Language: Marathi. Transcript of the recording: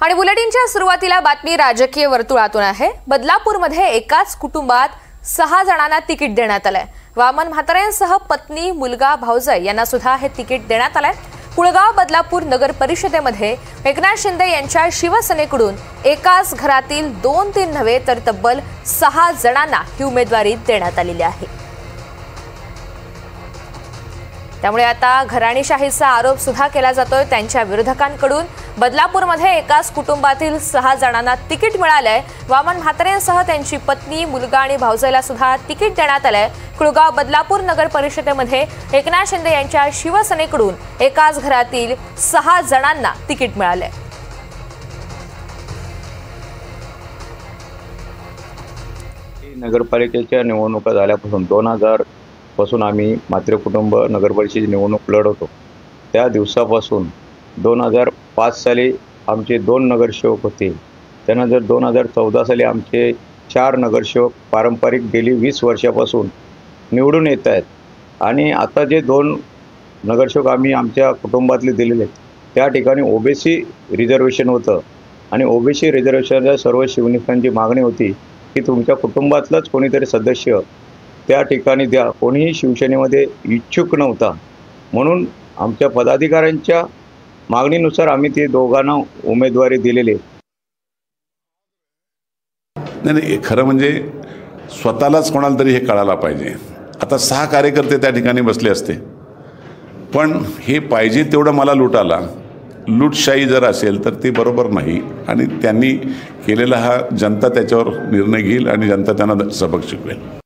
आणि बुलेटिनच्या सुरुवातीला बातमी राजकीय वर्तुळातून आहे। बदलापूरमध्ये एकाच कुटुंबात 6 जणांना तिकीट देण्यात आलंय। वामन म्हातारेंसह पत्नी, मुलगा, भाऊजाई यांना सुद्धा हे तिकीट देण्यात आलंय। कुळगाव बदलापूर नगर परिषदेमध्ये एकनाथ शिंदे यांच्या शिवसेनेकडून एकाच घरातील 2-3 नव्हे तर तब्बल 6 जणांना ही उमेदवारी देण्यात आलेली आहे। त्यामुळे आता घराणीशाहीचा आरोप सुद्धा केला जातोय त्यांच्या विरोधकांकडून। बदलापूरमध्ये एकाच कुटुंबातील 6 जणांना तिकीट मिळालंय। वामन म्हातारेंसह त्यांची पत्नी, मुलगा आणि भाऊजाईला सुद्धा तिकीट देण्यात आलंय। कुळगाव बदलापूर नगर परिषदेमध्ये एकनाथ शिंदे यांच्या शिवसेनेकडून एकाच घरातील 6 जणांना तिकीट मिळालंय। नगरपालिकेच्या निवडणुका झाल्यापासून 2000 पासून आम्ही म्हात्रे कुटुंब नगरपरिषदेची निवडणूक लढवतो। त्या दिवसापासून 2005 साली आमचे 2 नगरसेवक होते। त्यानंतर 2014 साली आमचे 4 नगरसेवक पारंपरिक गेली 20 वर्षापासून निवडून येत आहेत। आणि आता जे 2 नगरसेवक आम्ही आमच्या कुटुंबातले दिलेले त्या ठिकाणी ओबीसी रिझर्वेशन होतं आणि ओबीसी रिझर्वेशनच्या सर्व शिवसैनिकांची मागणी होती की तुमच्या कुटुंबातलाच कोणीतरी सदस्य त्या ठिकाणी द्या। कोणीही शिवसेनेमध्ये इच्छुक नव्हता, म्हणून आमच्या पदाधिकाऱ्यांच्या मागणीनुसार आम्ही ते दोघांना उमेदवारी दिलेली। नाही, खरं म्हणजे स्वतःलाच कोणाला तरी हे कळायला पाहिजे। आता 6 कार्यकर्ते त्या ठिकाणी बसले असते, पण हे पाहिजे तेवढं मला लुटाला लूटशाही जर असेल तर ती बरोबर नाही आणि त्यांनी केलेला हा जनता त्याच्यावर निर्णय घेईल आणि जनता त्यांना सबक शिकवेल।